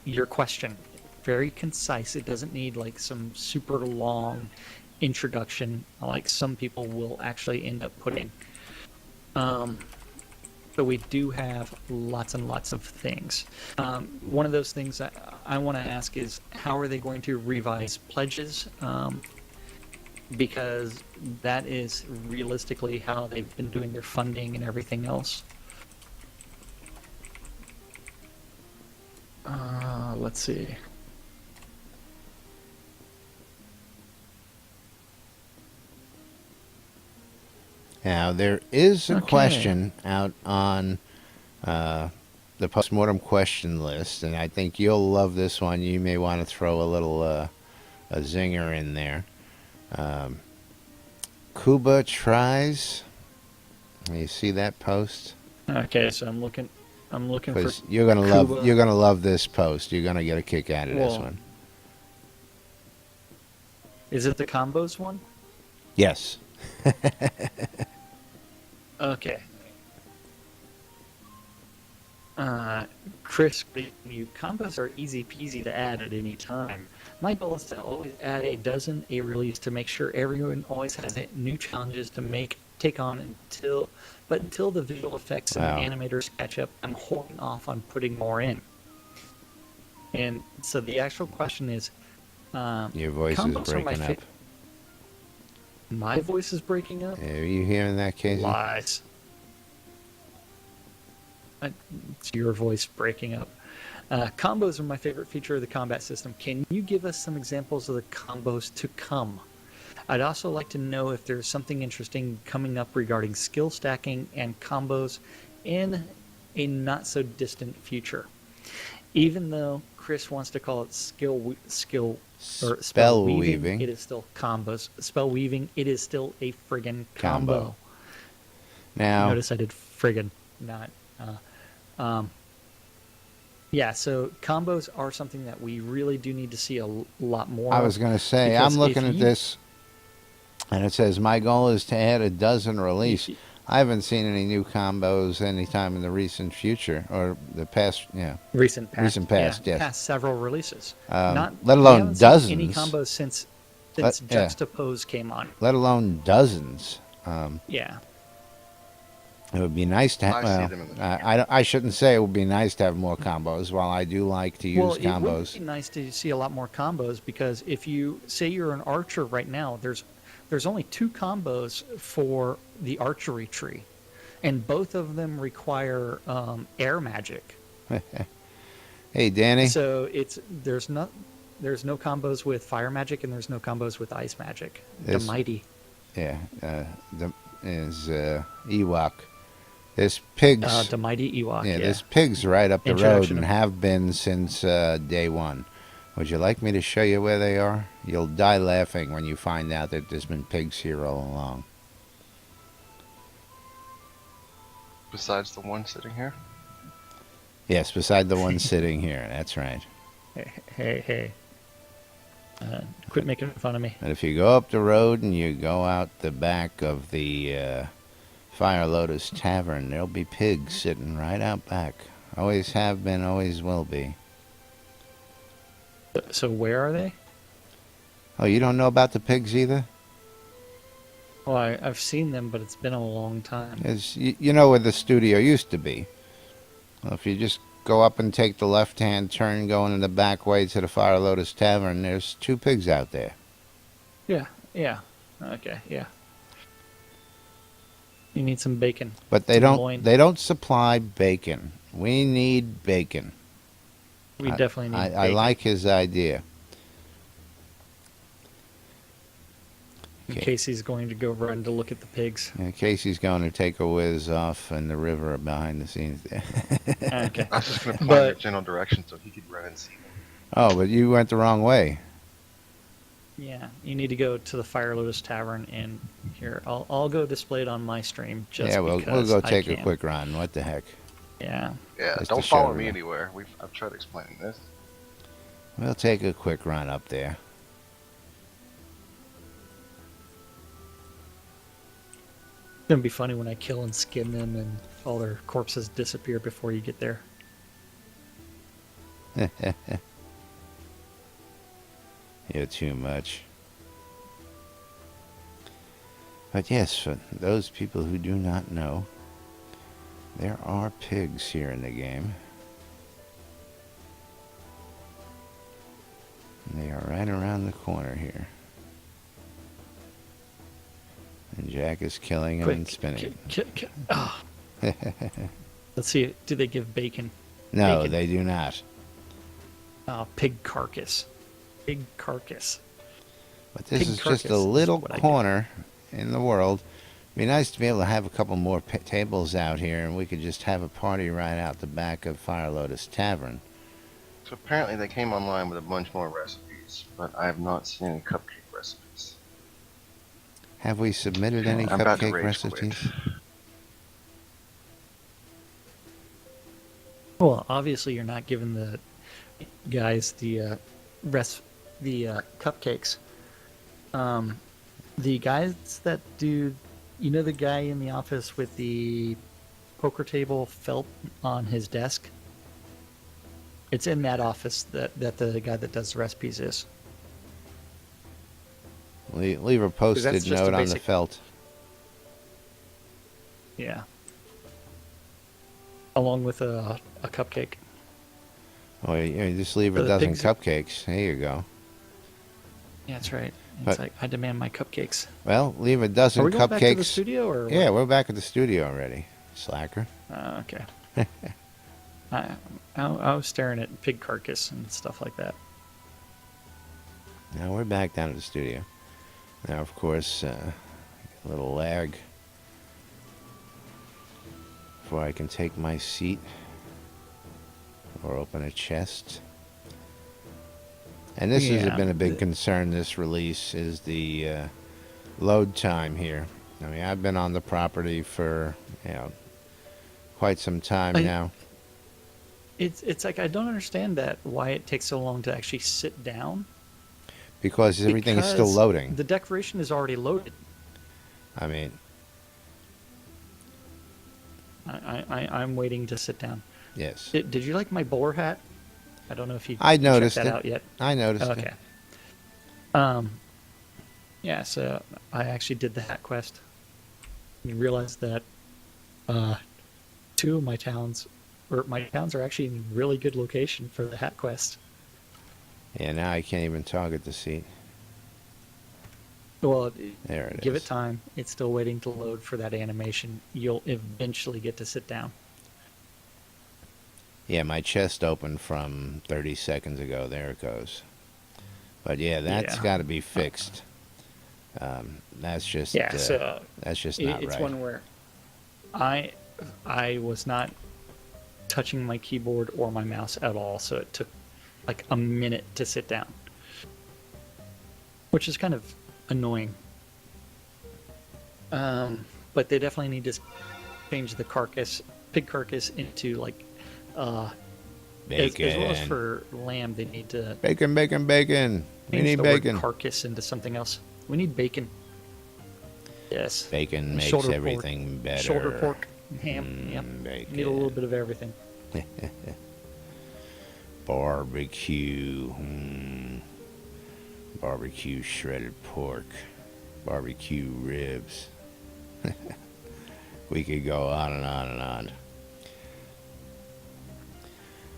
your question, very concise. It doesn't need like some super long introduction like some people will actually end up putting. But we do have lots and lots of things. One of those things that I want to ask is how are they going to revise pledges? Because that is realistically how they've been doing their funding and everything else. Let's see. Now, there is a Okay. question out on the postmortem question list, and I think you'll love this one. You may want to throw a little a zinger in there. Cuba tries. You see that post? Okay, so I'm looking for Because you're gonna Cuba. love this post. You're gonna get a kick out of this Well, one. Is it the combos one? Yes. Okay. Chris, you combos are easy peasy to add at any time. My goal is to always add a dozen a release to make sure everyone always has new challenges to take on until the visual effects and Wow. animators catch up. I'm holding off on putting more in. And so the actual question is, Your voice is combos are breaking up. My voice is breaking up. Are you hearing that, Casey? Lies. It's your voice breaking up. Combos are my favorite feature of the combat system. Can you give us some examples of the combos to come? I'd also like to know if there's something interesting coming up regarding skill stacking and combos in a not so distant future. Even though Chris wants to call it spell weaving, it is still combos. Spell weaving, it is still a friggin' combo. Now, Notice I did friggin', not. Yeah, so combos are something that we really do need to see a lot more. I was going to say, because I'm looking if at you- this, and it says, my goal is to add a dozen release. I haven't seen any new combos anytime in the recent future, or the past, yeah. Recent past, yes. past several releases. Let we alone haven't seen any dozens. combos since Yeah. Juxtapose came on. Let alone dozens. Yeah. It would be nice to have. I see Well, them in the I shouldn't say it would be nice to have more combos. While I do like to use Well, it would combos, be nice to see a lot more combos because if you say you're an archer right now, there's only 2 combos for the archery tree, and both of them require air magic. hey Danny, So there's no combos with fire magic and there's no combos with ice magic. The This- mighty. yeah, is Ewok. This pig's The mighty Ewok. yeah, Yeah. this pig's right up the road Introduction. and have been since day one. Would you like me to show you where they are? You'll die laughing when you find out that there's been pigs here all along. Besides the one sitting here. Yes, beside the one sitting here. That's right. Hey. Quit making fun of me. And if you go up the road and you go out the back of the Fire Lotus Tavern, there'll be pigs sitting right out back. Always have been, always will be. So where are they? Oh, you don't know about the pigs either? Well, I've seen them, but it's been a long time. You know where the studio used to be. Well, if you just go up and take the left-hand turn going in the back way to the Fire Lotus Tavern, there's 2 pigs out there. Yeah. Okay, yeah. You need some bacon. But they Some don't loin. they don't supply bacon. We need bacon. We definitely need I bacon. like his idea. Okay. Casey's going to go run to look at the pigs. Yeah, Casey's going to take a whiz off in the river behind the scenes there. Okay. I was just going to point But- your general direction so he could run and see them. Oh, but you went the wrong way. Yeah, you need to go to the Fire Lotus Tavern, and here I'll go display it on my stream. Just Yeah, we'll because go I take a can. quick run. What the heck? Yeah, Yeah, Just don't to show follow me everyone. anywhere. I've tried explaining this. We'll take a quick run up there. it's gonna be funny when I kill and skin them, and all their corpses disappear before you get there. You're too much. But yes, for those people who do not know, there are pigs here in the game. And they are right around the corner here. And Jack is killing them and spinning. Ah. Let's see. Do they give bacon? No, bacon. they do not. Pig carcass. Pig carcass. But this Pig is just carcass a is little what I do. corner in the world Be nice to be able to have a couple more tables out here, and we could just have a party right out the back of Fire Lotus Tavern. So apparently they came online with a bunch more recipes, but I have not seen any cupcake recipes. Have we submitted any I'm about to cupcake rage quit. recipes? Well, obviously you're not giving the guys the cupcakes. The guys that do, you know, the guy in the office with the poker table felt on his desk. It's in that office that the guy that does the recipes is. Leave a post-it just a note on the basic- felt. Yeah. Along with a cupcake. Oh, you just leave a The dozen pigs- cupcakes. There you go. Yeah, that's right. It's But- like I demand my cupcakes. Well, leave a dozen Are we going cupcakes. back to the studio or? Yeah, we're back at the studio already. Slacker. Okay. I was staring at pig carcass and stuff like that. Now we're back down at the studio. Now, of course, a little lag before I can take my seat or open a chest. And this has Yeah, been a big concern, this release, is the load time here. I mean, I've been on the property for, quite some time now. It's like I don't understand that why it takes so long to actually sit down. Because everything is still Because loading. The decoration is already loaded. I mean, I'm waiting to sit down. yes. Did you like my bowler hat? I don't know if you I checked noticed that it. out yet. I noticed Okay. it. Yeah, so I actually did the hat quest. You realize that two of my towns are actually in really good location for the hat quest. Yeah, now I can't even target the seat. Well, There it give is. it time. It's still waiting to load for that animation. You'll eventually get to sit down. Yeah, my chest opened from 30 seconds ago. There it goes. But yeah, that's Yeah. got to be fixed. That's just that's just not it's right. one where I was not touching my keyboard or my mouse at all, so it took like a minute to sit down, which is kind of annoying. But they definitely need to change the pig carcass into like Bacon. as well as for lamb. They need to Bacon, bacon, bacon. We change need the bacon. word carcass into something else. We need bacon. Yes. Bacon makes Shoulder pork. everything better. Shoulder pork, ham. Yep. Bacon. Need a little bit of everything. Barbecue. Barbecue shredded pork. Barbecue ribs. We could go on and on and on.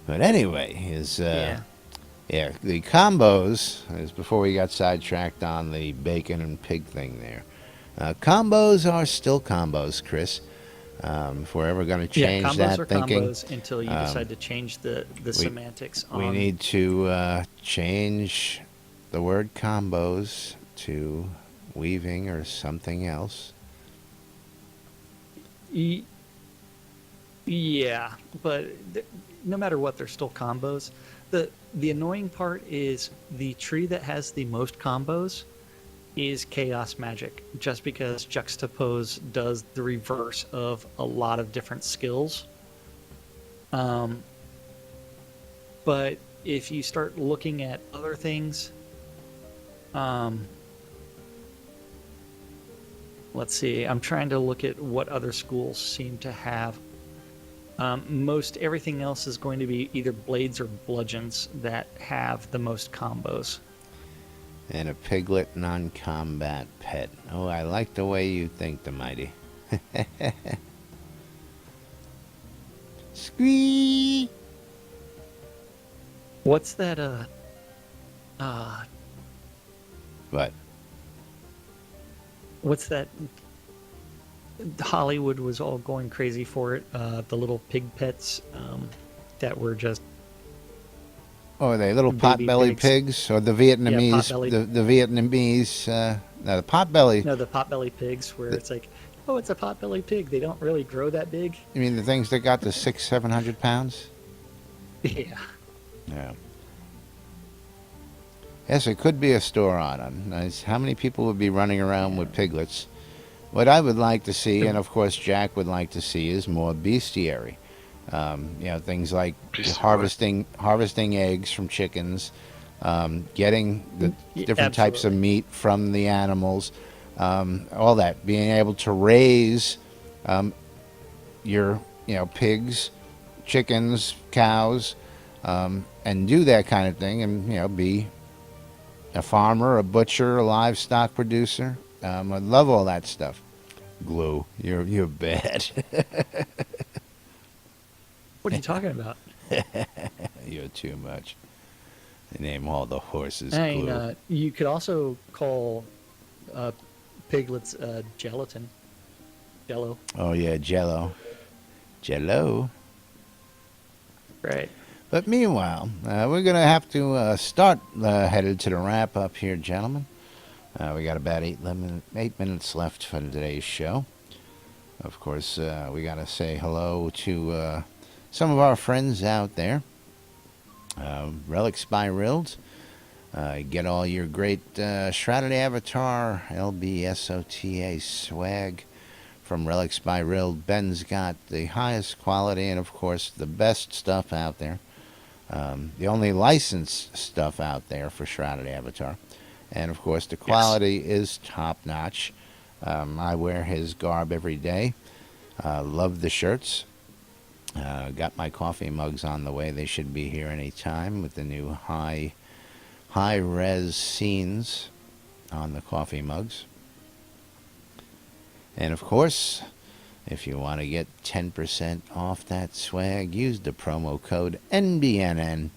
But anyway, the combos, as before we got sidetracked on the bacon and pig thing there. Combos are still combos, Chris. If we're ever going to change combos that are thinking, combos until you decide to change the semantics. we need to change the word combos to weaving or something else. Yeah, but no matter what, they're still combos. The annoying part is the tree that has the most combos is chaos magic, just because juxtapose does the reverse of a lot of different skills. But if you start looking at other things, let's see, I'm trying to look at what other schools seem to have. Most everything else is going to be either blades or bludgeons that have the most combos. And a piglet non-combat pet. Oh, I like the way you think, the mighty. Squee! What's that? But What's that? Hollywood was all going crazy for it. The little pig pets that were just Oh, are they little baby pot-bellied pigs. pigs, or the Vietnamese? pot-bellied. The Vietnamese. No, the pot-belly. No, the potbelly pigs, where it's like, oh, it's a potbelly pig. They don't really grow that big. You mean the things that got to 600-700 pounds? Yeah. Yeah. Yes, it could be a store on them. How many people would be running around with piglets? What I would like to see, and of course Jack would like to see, is more bestiary. Things like harvesting eggs from chickens, getting the different types of Absolutely. meat from the animals, all that. Being able to raise your pigs, chickens, cows, and do that kind of thing, and be a farmer, a butcher, a livestock producer. I love all that stuff. Glue, you're bad. What are you talking about? You're too much. They name all the horses I Glue. mean, you could also call piglets gelatin. Jello. Oh yeah, Jello. Jello. Right. But meanwhile, we're going to have to start headed to the wrap up here, gentlemen. We got about 8 minutes left for today's show. Of course, we got to say hello to some of our friends out there. Relics by Rills. Get all your great Shrouded Avatar LBSOTA swag from Relics by Rild. Ben's got the highest quality and, of course, the best stuff out there. The only licensed stuff out there for Shrouded Avatar. And, of course, the quality is top-notch. I wear his garb every day. Love the shirts. Got my coffee mugs on the way. They should be here any time with the new high-res scenes on the coffee mugs. And, of course, if you want to get 10% off that swag, use the promo code NBNN,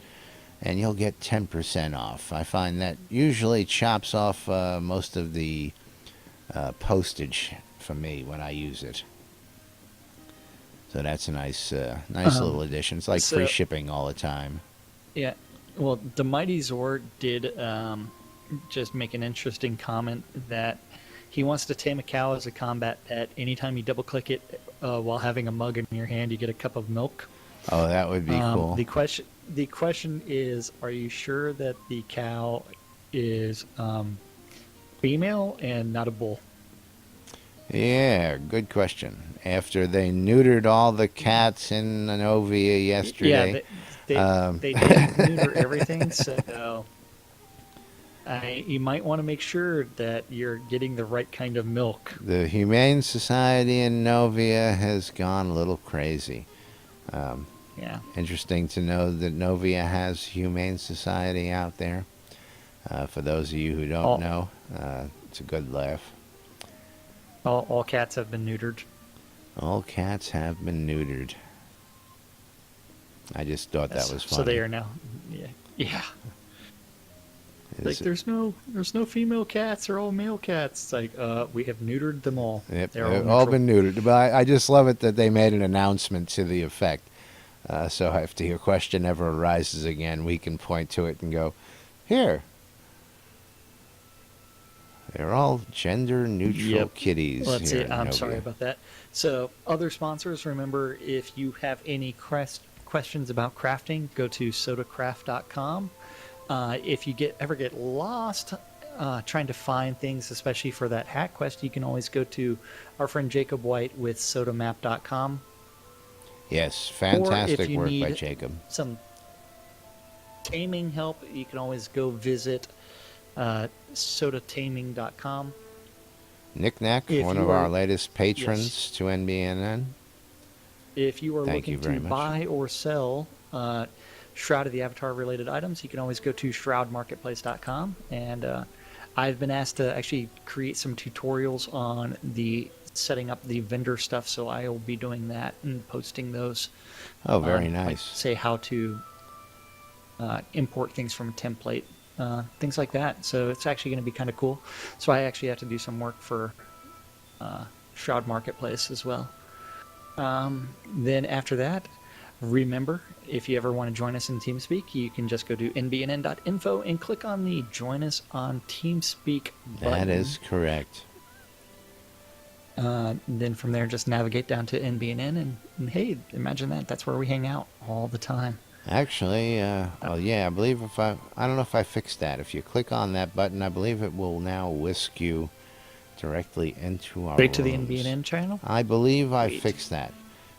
and you'll get 10% off. I find that usually chops off most of the postage for me when I use it. So that's a nice little addition. It's like free shipping all the time. Yeah. Well, the Mighty Zord did just make an interesting comment that he wants to tame a cow as a combat pet. Anytime you double-click it while having a mug in your hand, you get a cup of milk. Oh, that would be cool. The question is, are you sure that the cow is female and not a bull? Yeah, good question. After they neutered all the cats in Novia yesterday. Yeah, they did neuter everything, so you might want to make sure that you're getting the right kind of milk. The Humane Society in Novia has gone a little crazy. Yeah. Interesting to know that Novia has Humane Society out there. For those of you who don't know, it's a good laugh. All cats have been neutered. All cats have been neutered. I just thought that was funny. So they are now. Yeah. Like there's no female cats, they're all male cats. It's like we have neutered them all. Yep, They're all been neutered. But I just love it that they made an announcement to the effect. So if your question ever arises again, we can point to it and go, here. They're all gender-neutral kitties. Let's see. I'm Novia. sorry about that. So, other sponsors, remember, if you have any questions about crafting, go to sodacraft.com. If you ever get lost trying to find things, especially for that hack quest, you can always go to our friend Jacob White with sodamap.com. Yes, fantastic work by Jacob. Some taming help, you can always go visit sodataming.com. Knick-Knack, one of our latest patrons to NBNN. If you are Thank you looking very to much. buy or sell Shroud of the Avatar related items, you can always go to shroudmarketplace.com. And I've been asked to actually create some tutorials on the setting up the vendor stuff, so I will be doing that and posting those. Oh, very nice. Like, say how to import things from a template. Things like that. So it's actually going to be kind of cool. So I actually have to do some work for Shroud Marketplace as well. Then after that, remember, if you ever want to join us in TeamSpeak, you can just go to nbnn.info and click on the Join Us on TeamSpeak button. That is correct. Then from there, just navigate down to NBNN, and hey, imagine that. That's where we hang out all the time. Actually, well, yeah, I believe I don't know if I fixed that. If you click on that button, I believe it will now whisk you directly into our Straight to the rooms. NBNN channel? I believe I Sweet. fixed that.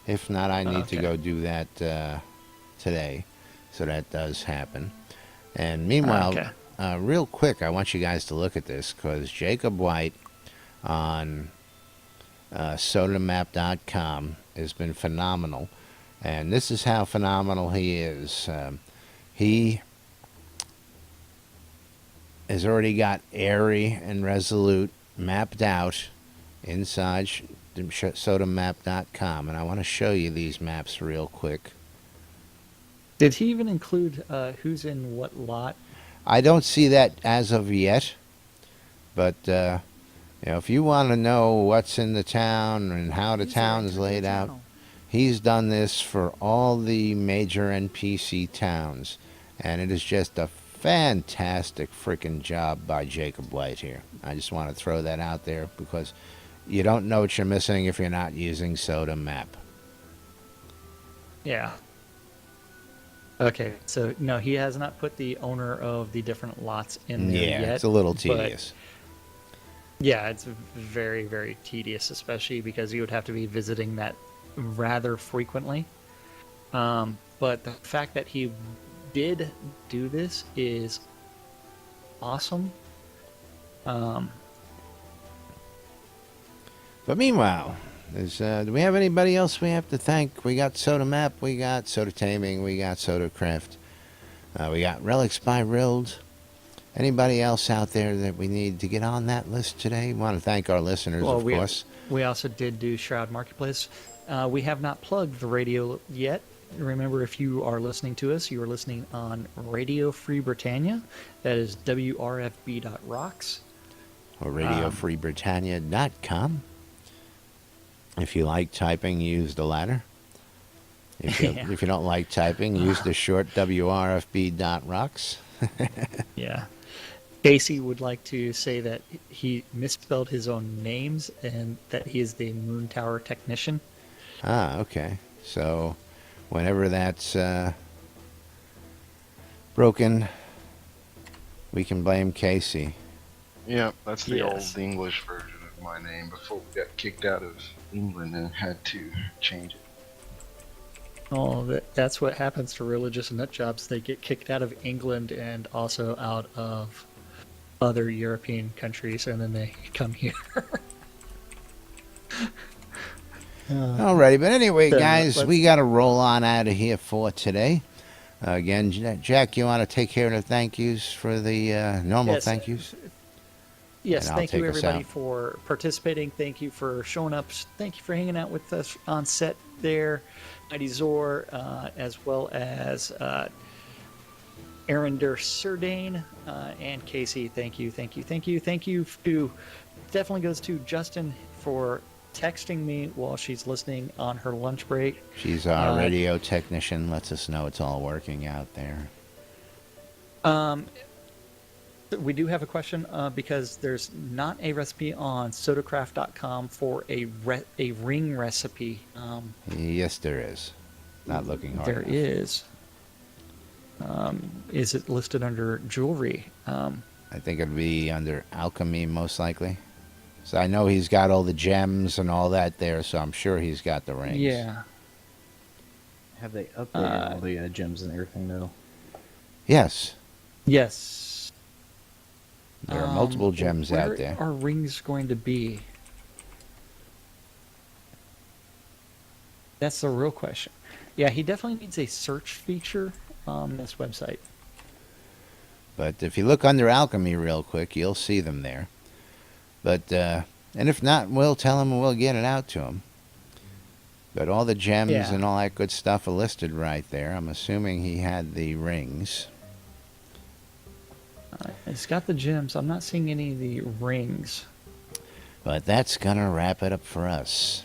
If not, I need to Okay. go do that today, so that does happen. And meanwhile, Okay. real quick, I want you guys to look at this because Jacob White on sodamap.com has been phenomenal. And this is how phenomenal he is. He has already got Airy and Resolute mapped out inside sodamap.com. And I want to show you these maps real quick. Did he even include who's in what lot? I don't see that as of yet. But, if you want to know what's in the town and how the User town is entered your laid out, channel. he's done this for all the major NPC towns, and it is just a fantastic freaking job by Jacob White here. I just want to throw that out there because you don't know what you're missing if you're not using Soda Map. Yeah. Okay, so no, he has not put the owner of the different lots in there Yeah, yet. it's a little but tedious. yeah, it's very, very tedious, especially because you would have to be visiting that rather frequently. But the fact that he did do this is awesome. But meanwhile, do we have anybody else we have to thank? We got Soda Map, we got Soda Taming, we got Soda Craft, we got Relics by Rild. Anybody else out there that we need to get on that list today? We want to thank our listeners, of course. We also did do Shroud Marketplace. We have not plugged the radio yet. Remember, if you are listening to us, you are listening on Radio Free Britannia. That is WRFB.rocks. Or RadioFreeBritannia.com. If you like typing, use the latter. If you, Yeah. if you don't like typing, use the short WRFB.rocks. Yeah. Casey would like to say that he misspelled his own names and that he is the Moon Tower technician. Ah, okay. So, whenever that's broken, we can blame Casey. Yeah, that's the Yes. old English version of my name before we got kicked out of England and had to change it. Oh, that's what happens to religious nut jobs. They get kicked out of England and also out of other European countries, and then they come here. Alrighty, but anyway, Then guys, let's- we got to roll on out of here for today. Again, Jack, you want to take care of the thank yous for the normal Yes. thank yous? Yes, And I'll thank you take us everybody out. for participating. Thank you for showing up. Thank you for hanging out with us on set there, Mighty Zor, as well as Aaron Der Surdane and Casey. Thank you, thank you, thank you, thank you. Definitely goes to Justin for texting me while she's listening on her lunch break. She's our radio technician, lets us know it's all working out there. We do have a question because there's not a recipe on sodacraft.com for a ring recipe. Yes, there is. Not looking hard There enough. is. Is it listed under jewelry? I think it'd be under alchemy, most likely. So I know he's got all the gems and all that there, so I'm sure he's got the rings. Yeah. Have they updated all the gems and everything though? Yes, Yes. there are multiple gems out there. Where are rings going to be? That's the real question. Yeah, he definitely needs a search feature on this website. But if you look under alchemy real quick, you'll see them there. But, and if not, we'll tell him and we'll get it out to him. But all the gems Yeah. and all that good stuff are listed right there. I'm assuming he had the rings. It's got the gems. I'm not seeing any of the rings. But that's going to wrap it up for us.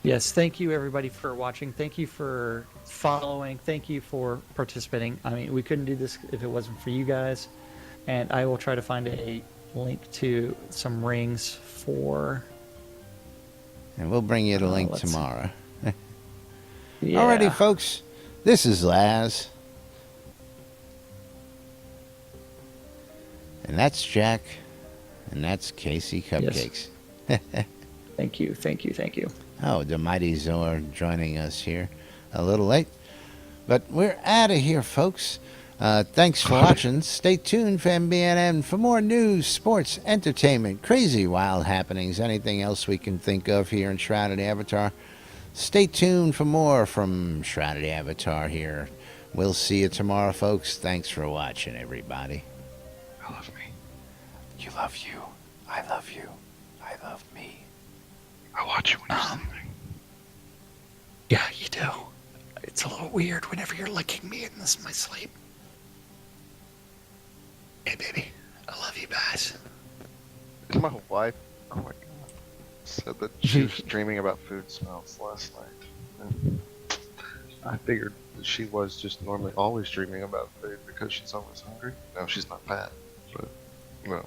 Yes, thank you everybody for watching. Thank you for following. Thank you for participating. I mean, we couldn't do this if it wasn't for you guys. And I will try to find a link to some rings for. And we'll bring you the link let's see. tomorrow. Yeah. Alrighty, folks. This is Laz. And that's Jack. And that's Casey Cupcakes. Thank you, thank you, thank you. Oh, the mighty Zor joining us here. A little late. But we're out of here, folks. Thanks for watching. Stay tuned for NBNN for more news, sports, entertainment, crazy wild happenings, anything else we can think of here in Shrouded Avatar. Stay tuned for more from Shrouded Avatar here. We'll see you tomorrow, folks. Thanks for watching, everybody. I love me. You love you. I love you. I love me. I watch you when you're sleeping. Yeah, you do. It's a little weird whenever you're licking me in my sleep. Hey, baby. I love you guys. My wife, oh my god, said that she was dreaming about food smells last night. And I figured that she was just normally always dreaming about food because she's always hungry. No, she's not fat, but, you know,